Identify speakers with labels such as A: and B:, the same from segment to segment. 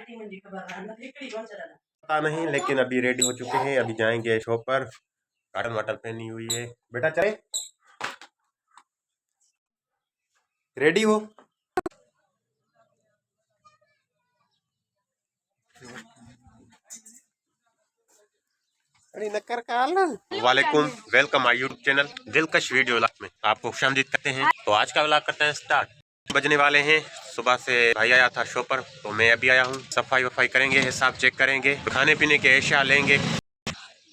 A: पता नहीं, लेकिन अभी रेडी हो चुके हैं, अभी जाएंगे शॉप पर। कॉटन वाटन पहनी हुई है। बेटा चले, रेडी हो? वालेकुम, वेलकम माय यूट्यूब चैनल दिलकश वीडियो व्लॉग में आपको खुशामदीद करते हैं। तो आज का व्लॉग करते हैं स्टार्ट। बजने वाले हैं, सुबह से भाई आया था शॉप पर, तो मैं अभी आया हूँ। सफाई वफाई करेंगे, हिसाब चेक करेंगे, खाने पीने के एशिया लेंगे।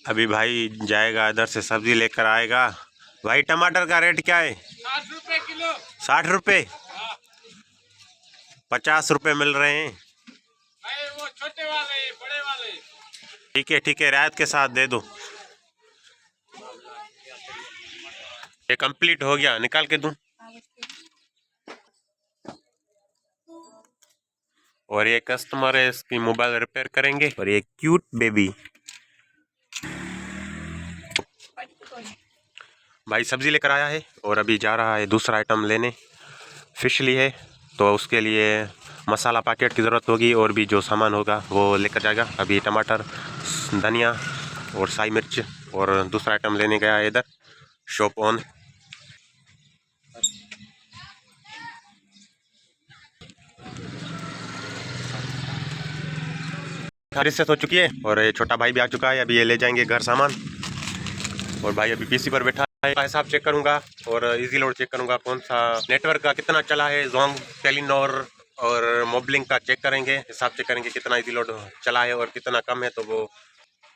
A: अभी भाई जाएगा इधर से सब्जी लेकर आएगा। भाई टमाटर का रेट क्या है? 60 रुपए किलो। 60 रुपए? 50 रुपए मिल रहे हैं। वो छोटे वाले, बड़े वाले। ठीक है, रियायत के साथ दे दो। ये कंप्लीट हो गया, निकाल के दूं? और ये कस्टमर है, इसकी मोबाइल रिपेयर करेंगे। और ये क्यूट बेबी भाई सब्जी लेकर आया है और अभी जा रहा है दूसरा आइटम लेने। फिश ली है, तो उसके लिए मसाला पैकेट की ज़रूरत होगी और भी जो सामान होगा वो लेकर जाएगा। अभी टमाटर, धनिया और साई मिर्च और दूसरा आइटम लेने गया है इधर। Shop on. रिश्ते हो चुकी है और ये छोटा भाई भी आ चुका है। अभी ये ले जाएंगे घर सामान। और भाई अभी पीसी पर बैठा है, हिसाब चेक करूंगा और इजी लोड चेक करूंगा, कौन सा नेटवर्क का कितना चला है। जोंग, टेलीनॉर और मोबलिंक का चेक करेंगे, हिसाब चेक करेंगे कितना इजी लोड चला है और कितना कम है, तो वो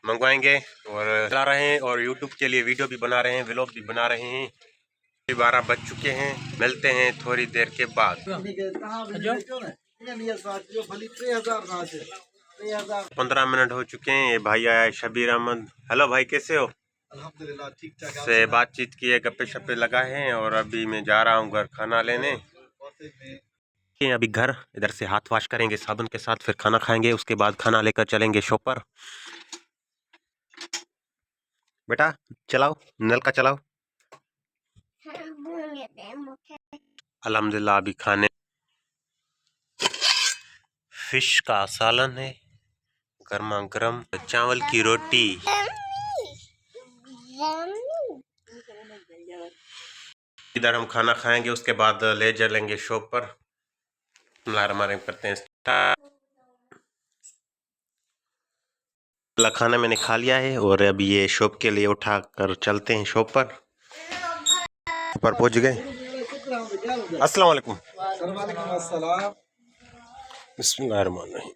A: मंगवाएंगे। और चला रहे हैं और यूट्यूब के लिए वीडियो भी बना रहे हैं, व्लॉग भी बना रहे हैं। 12 बज चुके हैं, मिलते हैं थोड़ी देर के बाद। 15 मिनट हो चुके हैं। ये भाई आया है शबीर अहमद। हेलो भाई, कैसे हो? अल्हम्दुलिल्लाह ठीक ठाक। से बातचीत किए, गप्पे शप्पे लगाए हैं और अभी मैं जा रहा हूँ घर खाना लेने। अभी घर इधर से हाथ वॉश करेंगे साबुन के साथ, फिर खाना खाएंगे, उसके बाद खाना लेकर चलेंगे शॉप पर। बेटा चलाओ, नल का चलाओ। अल्हम्दुलिल्लाह अभी खाने फिश का सालन है, गर्मा गर्म चावल की रोटी। इधर हम खाना खाएंगे, उसके बाद ले चलेंगे शॉप पर। करते हैं स्टार्ट। खाना मैंने खा लिया है और अभी ये शॉप के लिए उठा कर चलते हैं शॉप पर पहुंच गए। अस्सलाम वालेकुम। बिस्मिल्लाहिर्रहमानिर्रहीम।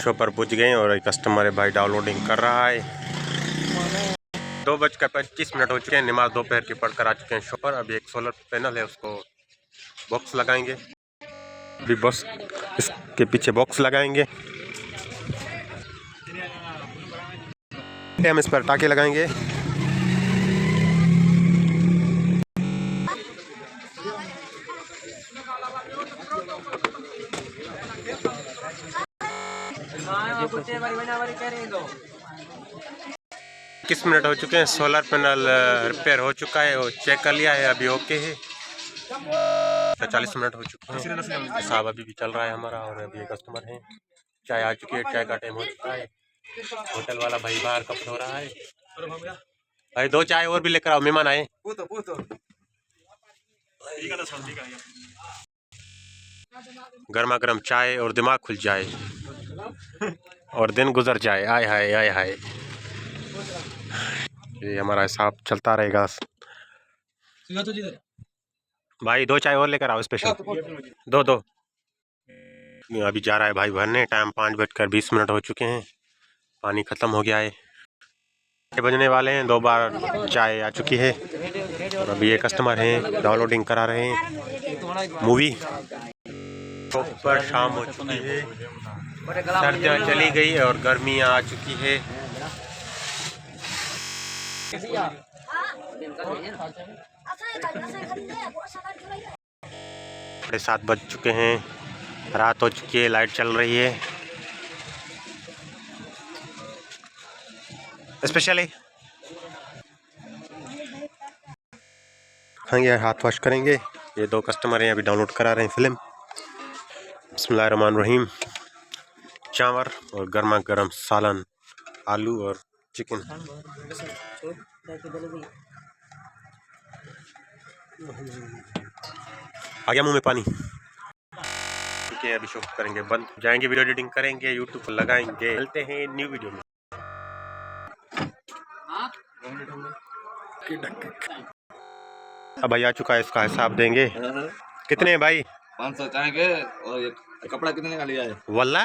A: शॉप पर पहुंच गए और कस्टमर है भाई डाउनलोडिंग कर रहा है। 2:25 हो चुके हैं, नमाज दोपहर की पढ़कर आ चुके हैं शॉप पर। अभी एक सोलर पैनल है, उसको बॉक्स लगाएंगे। अभी बॉक्स, इसके पीछे बॉक्स लगाएंगे, हम इस पर टाके लगाएंगे। किस मिनट हो चुके हैं, सोलर पैनल रिपेयर हो चुका है और चेक कर लिया है, अभी ओके है। 40 मिनट हो चुके हैं, हिसाब अभी भी चल रहा है हमारा। और अभी ये कस्टमर है, चाय आ चुकी है, चाय का टाइम हो चुका है। होटल वाला भाई बाहर कब हो रहा है। भाई 2 चाय और भी लेकर आओ, मेहमान आए। गर्मा गर्म चाय और दिमाग खुल जाए और दिन गुजर जाए। आय हाय आय हाय, ये हमारा हिसाब चलता रहेगा। भाई 2 चाय और लेकर आओ, स्पेशल दो। अभी जा रहा है भाई भरने। टाइम 5:20 हो चुके हैं, पानी खत्म हो गया है, बजने वाले हैं। 2 बार चाय आ चुकी है और अभी ये कस्टमर हैं डाउनलोडिंग करा रहे हैं मूवी। पर शाम हो चुकी है, सर्दियाँ चली गई और गर्मियाँ आ चुकी है। 7:30 बज चुके हैं, रात हो चुकी है, लाइट चल रही है। स्पेशली खाएंगे, हाथ वॉश करेंगे। ये 2 कस्टमर हैं, अभी डाउनलोड करा रहे हैं फिल्म। बिस्मिल्लाहिर्रहमानिर्रहीम। चावल और गर्मा गर्म सालन, आलू और चिकन। आ गया मुंह में पानी। ठीक है, अभी शो करेंगे बंद, जाएंगे वीडियो एडिटिंग करेंगे, यूट्यूब पर लगाएंगे। मिलते हैं न्यू वीडियो में। अब भाई आ चुका है, इसका हिसाब देंगे। कितने हैं भाई?
B: 500 चाय के। और ये कपड़ा कितने का लिया है?
A: वल्ला